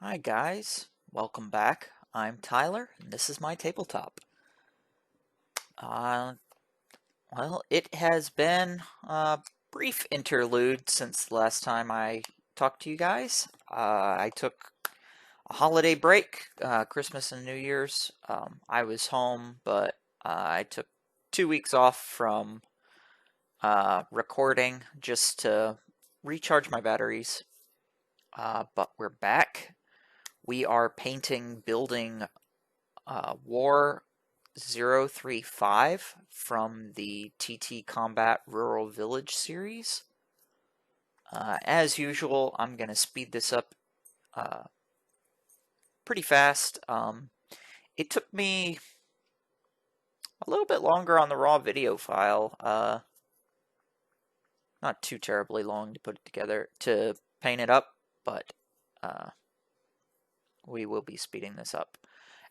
Hi guys, welcome back. I'm Tyler, and this is my tabletop. Uh, it has been a brief interlude since the last time I talked to you guys. I took a holiday break, Christmas and New Year's. I was home, but I took 2 weeks off from recording just to recharge my batteries. But we're back. We are building WAR035 from the TTCombat Rural Village series. As usual, I'm going to speed this up pretty fast. It took me a little bit longer on the raw video file. Not too terribly long to put it together, to paint it up, but we will be speeding this up.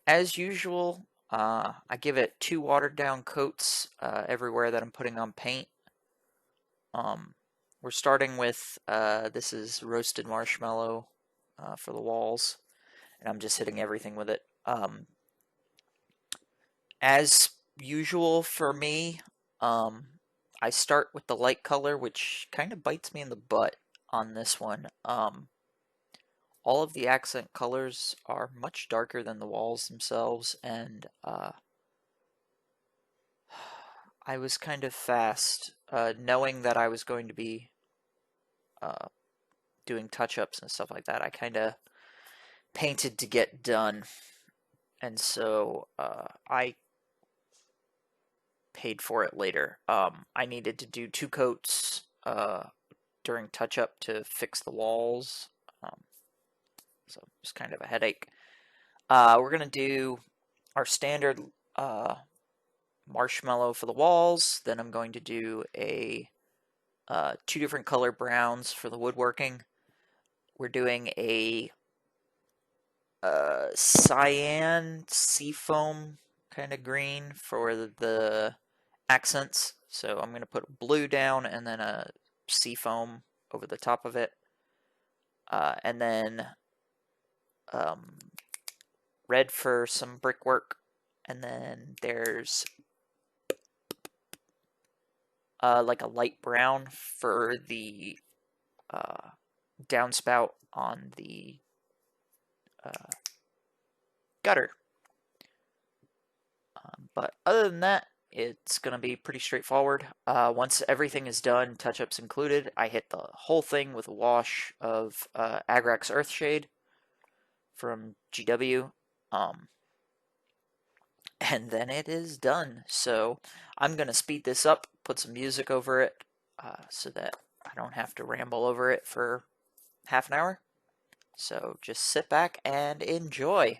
As usual, I give it 2 watered down coats everywhere that I'm putting on paint. We're starting with, this is roasted marshmallow for the walls, and I'm just hitting everything with it. As usual for me, I start with the light color, which kind of bites me in the butt on this one. All of the accent colors are much darker than the walls themselves, and I was kind of fast, knowing that I was going to be doing touch-ups and stuff like that. I kind of painted to get done, and so I paid for it later. I needed to do 2 coats during touch-up to fix the walls, so it's kind of a headache. We're going to do our standard marshmallow for the walls. Then I'm going to do 2 different color browns for the woodworking. We're doing a cyan seafoam kind of green for the accents. So I'm going to put blue down and then a seafoam over the top of it. And then red for some brickwork. And then there's like a light brown for the downspout on the gutter. But other than that, it's going to be pretty straightforward. Once everything is done, touch-ups included, I hit the whole thing with a wash of Agrax Earthshade from GW. And then it is done. So I'm going to speed this up, put some music over it, so that I don't have to ramble over it for half an hour. So just sit back and enjoy.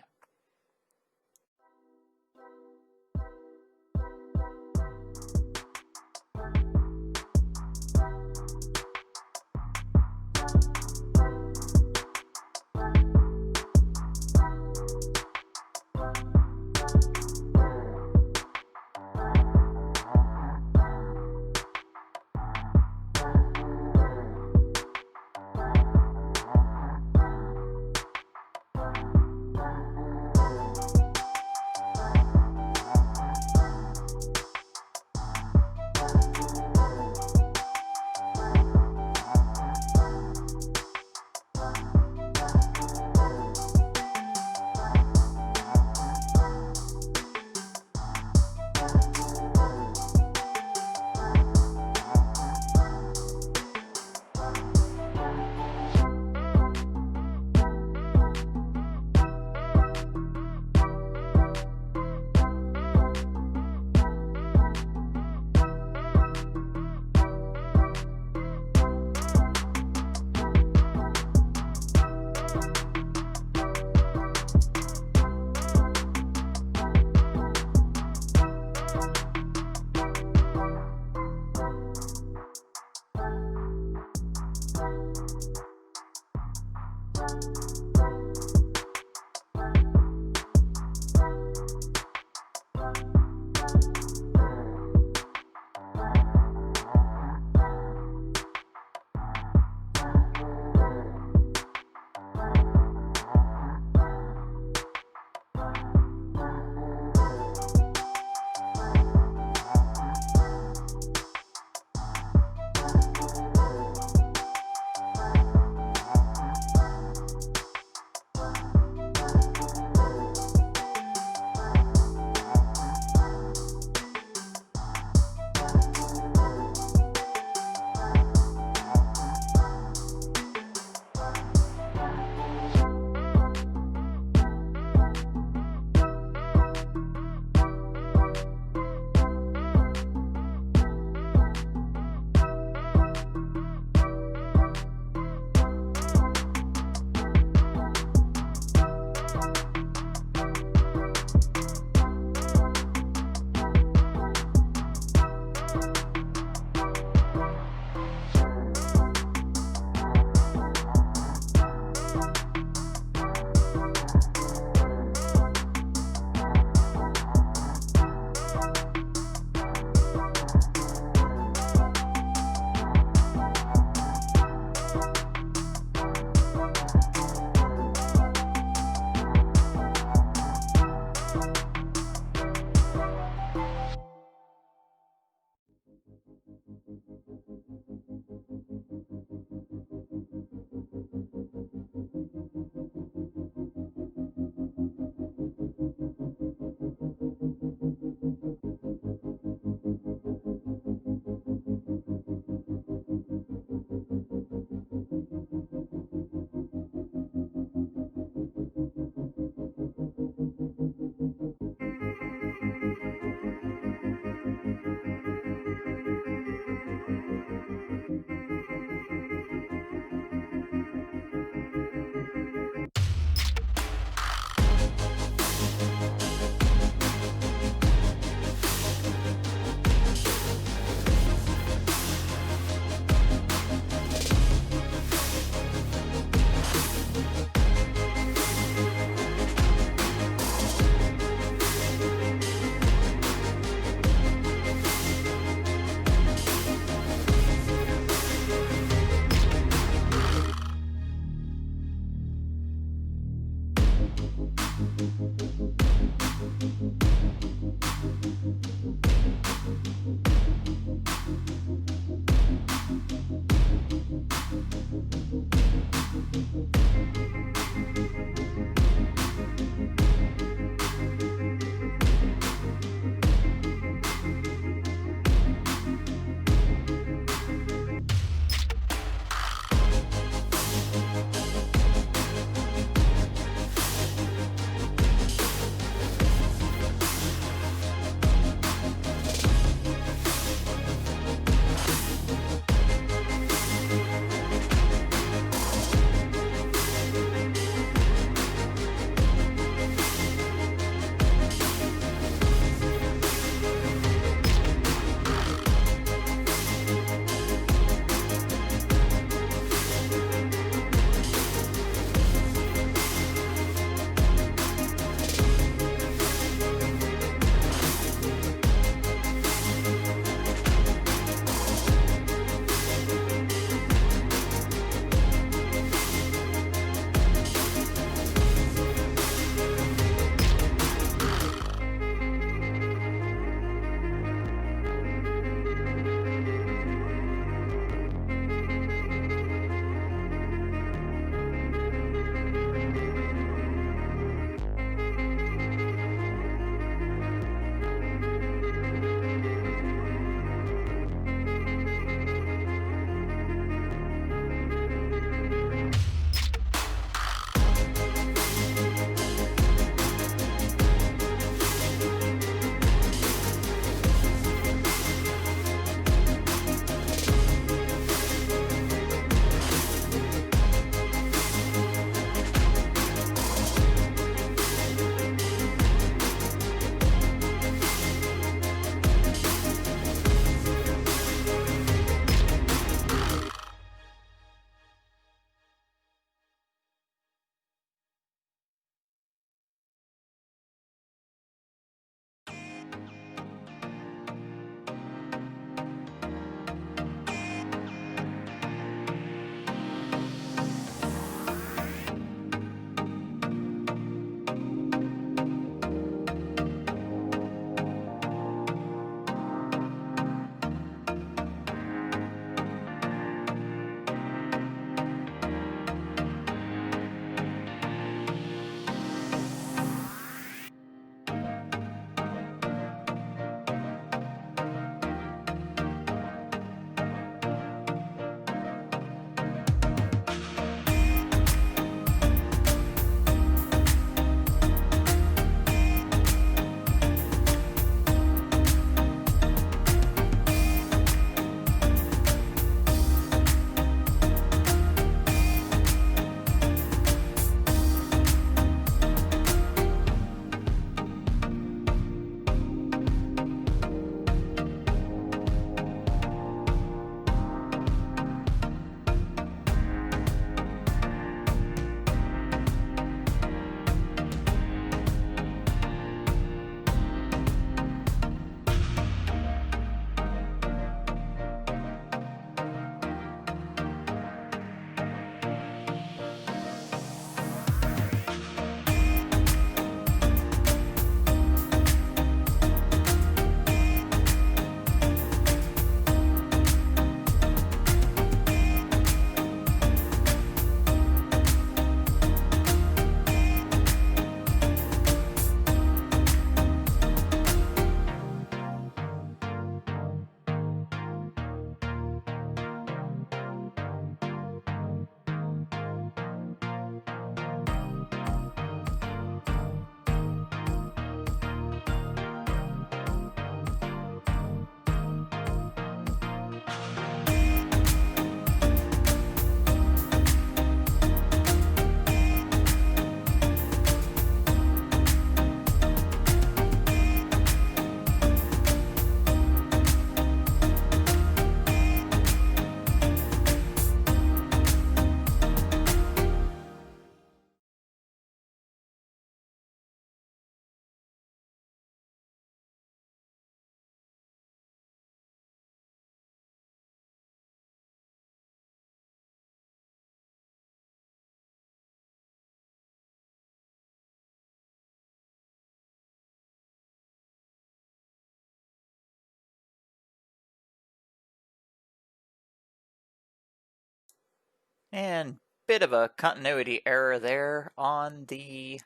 And bit of a continuity error there on the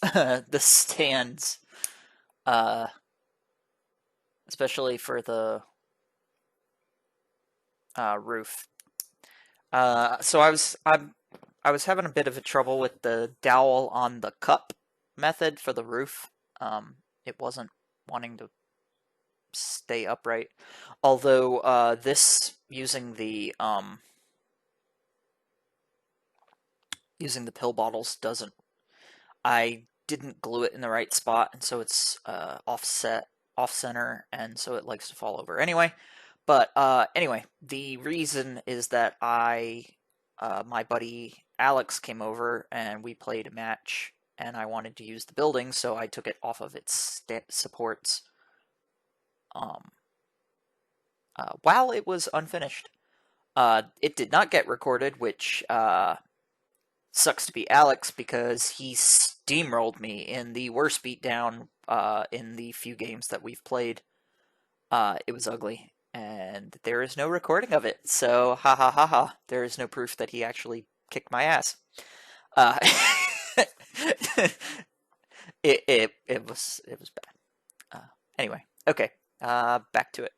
the stands, especially for the roof. So I was having a bit of a trouble with the dowel on the cup method for the roof. It wasn't wanting to stay upright. Although this using the pill bottles doesn't. I didn't glue it in the right spot, and so it's off center, and so it likes to fall over. Anyway, but anyway, the reason is that my buddy Alex came over and we played a match, and I wanted to use the building, so I took it off of its supports while it was unfinished. It did not get recorded, which sucks to be Alex because he steamrolled me in the worst beatdown in the few games that we've played. It was ugly, and there is no recording of it, so ha ha ha ha. There is no proof that he actually kicked my ass. It was bad. Anyway, okay, back to it.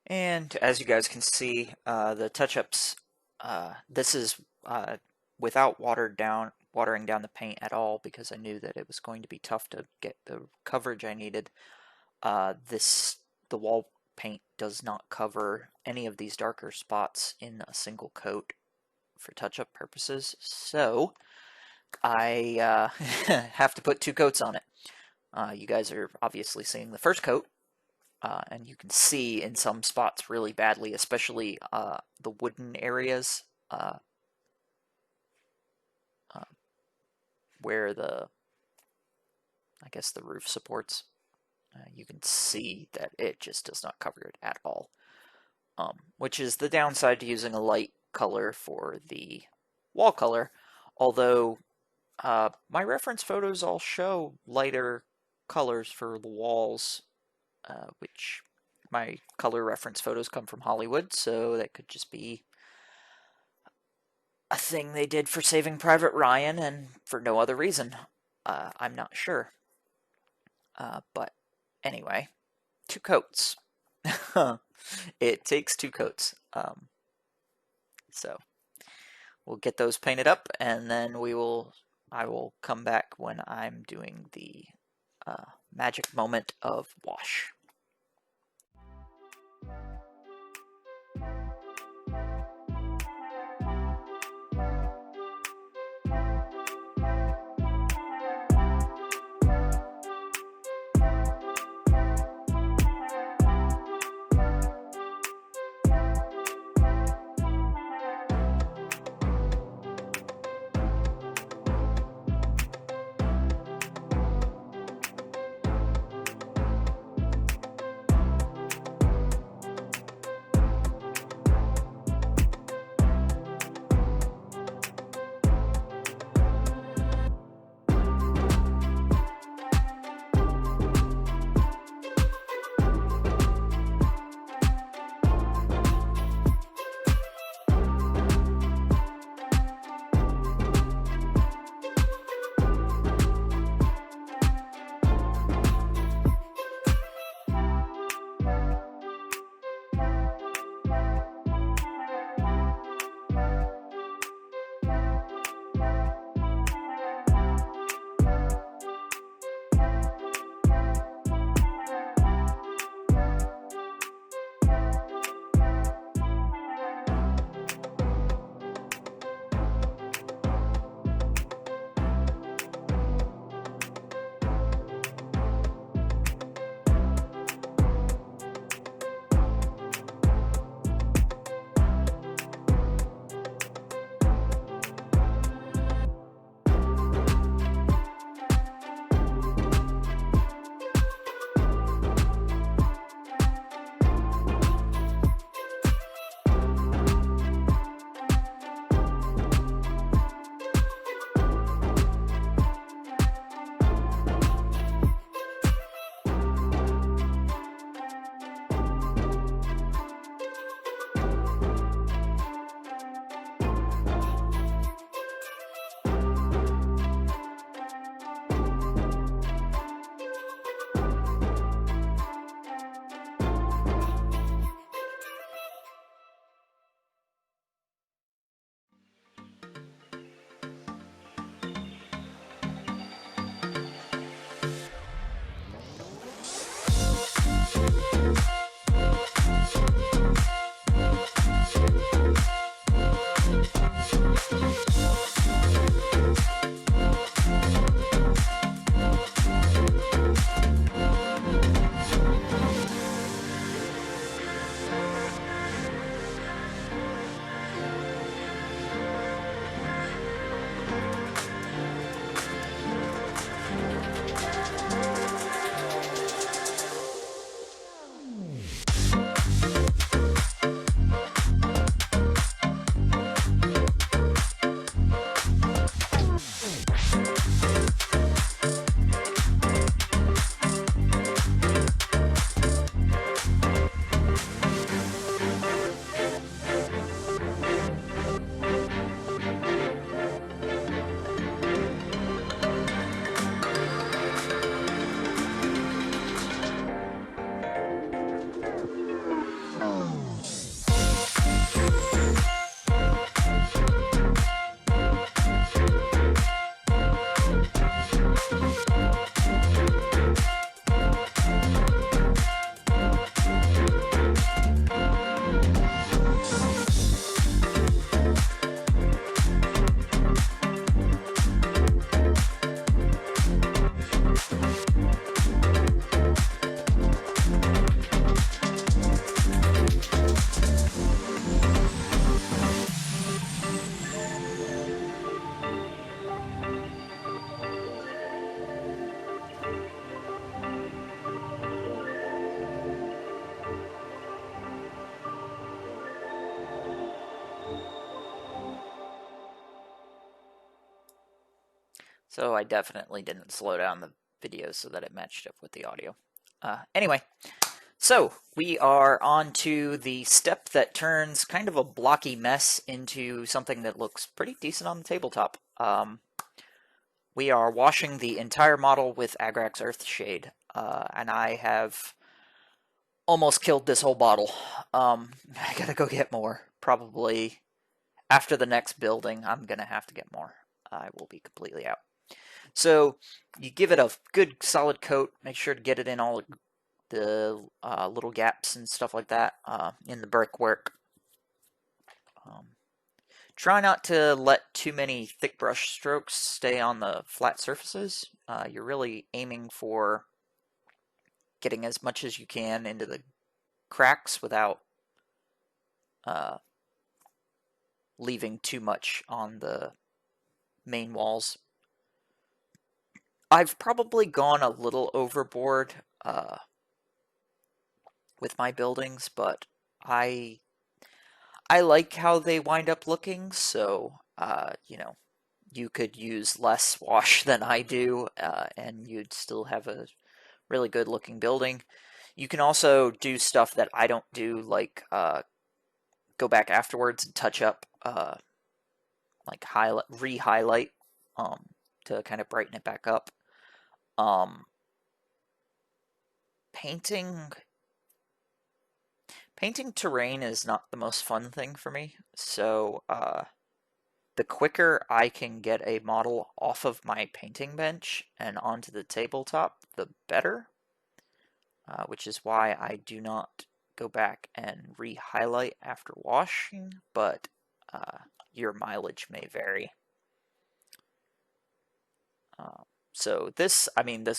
And as you guys can see, the touch-ups, this is without watering down the paint at all, because I knew that it was going to be tough to get the coverage I needed. The wall paint does not cover any of these darker spots in a single coat for touch-up purposes, so I have to put 2 coats on it. You guys are obviously seeing the first coat, and you can see in some spots really badly, especially the wooden areas where I guess the roof supports. You can see that it just does not cover it at all, which is the downside to using a light color for the wall color, although my reference photos all show lighter colors for the walls, which my color reference photos come from Hollywood, so that could just be a thing they did for Saving Private Ryan and for no other reason. I'm not sure. But anyway, 2 coats. It takes 2 coats. So we'll get those painted up, and then I will come back when I'm doing the magic moment of wash. So I definitely didn't slow down the video so that it matched up with the audio. Anyway, so we are on to the step that turns kind of a blocky mess into something that looks pretty decent on the tabletop. We are washing the entire model with Agrax Earthshade, and I have almost killed this whole bottle. I gotta go get more. Probably after the next building, I'm gonna have to get more. I will be completely out. So you give it a good solid coat. Make sure to get it in all the little gaps and stuff like that in the brickwork. Try not to let too many thick brush strokes stay on the flat surfaces. You're really aiming for getting as much as you can into the cracks without leaving too much on the main walls. I've probably gone a little overboard with my buildings, but I like how they wind up looking, so you know, you could use less wash than I do, and you'd still have a really good looking building. You can also do stuff that I don't do, like go back afterwards and touch up, like re-highlight to kind of brighten it back up. Painting terrain is not the most fun thing for me, so the quicker I can get a model off of my painting bench and onto the tabletop, the better, which is why I do not go back and re-highlight after washing, but your mileage may vary. So this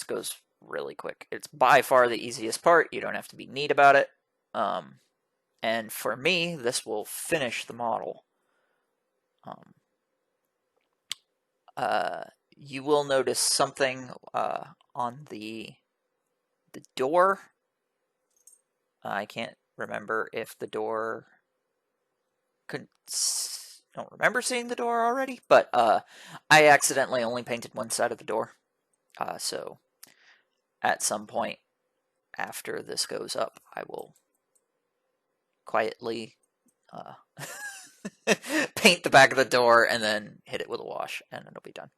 goes really quick. It's by far the easiest part. You don't have to be neat about it. And for me, this will finish the model. You will notice something on the door. I can't remember if the door... don't remember seeing the door already, but I accidentally only painted one side of the door. So at some point after this goes up, I will quietly paint the back of the door and then hit it with a wash, and it'll be done.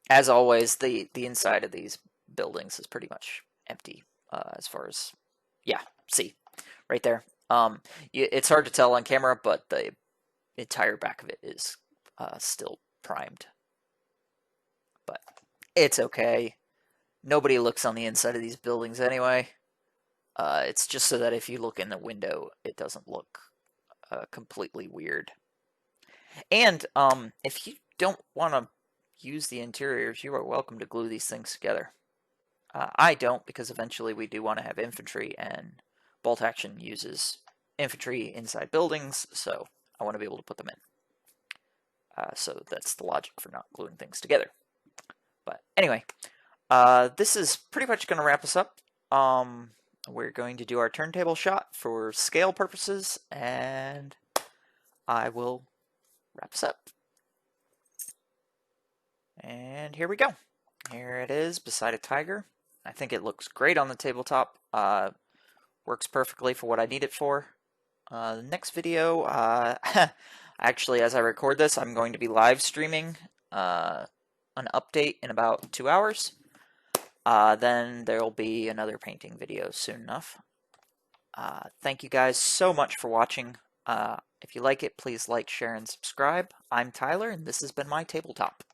As always, the inside of these buildings is pretty much empty as far as, yeah, see, right there. It's hard to tell on camera, but the entire back of it is still primed. But it's okay. Nobody looks on the inside of these buildings anyway. It's just so that if you look in the window, it doesn't look completely weird. And if you don't want to use the interiors, you are welcome to glue these things together. I don't, because eventually we do want to have infantry, and Bolt Action uses infantry inside buildings, so I want to be able to put them in. So that's the logic for not gluing things together. But anyway, this is pretty much going to wrap us up. We're going to do our turntable shot for scale purposes, and I will wrap us up. And here we go. Here it is beside a tiger. I think it looks great on the tabletop. Works perfectly for what I need it for. The next video, actually, as I record this, I'm going to be live streaming an update in about 2 hours. Then there'll be another painting video soon enough. Thank you guys so much for watching. If you like it, please like, share, and subscribe. I'm Tyler, and this has been my tabletop.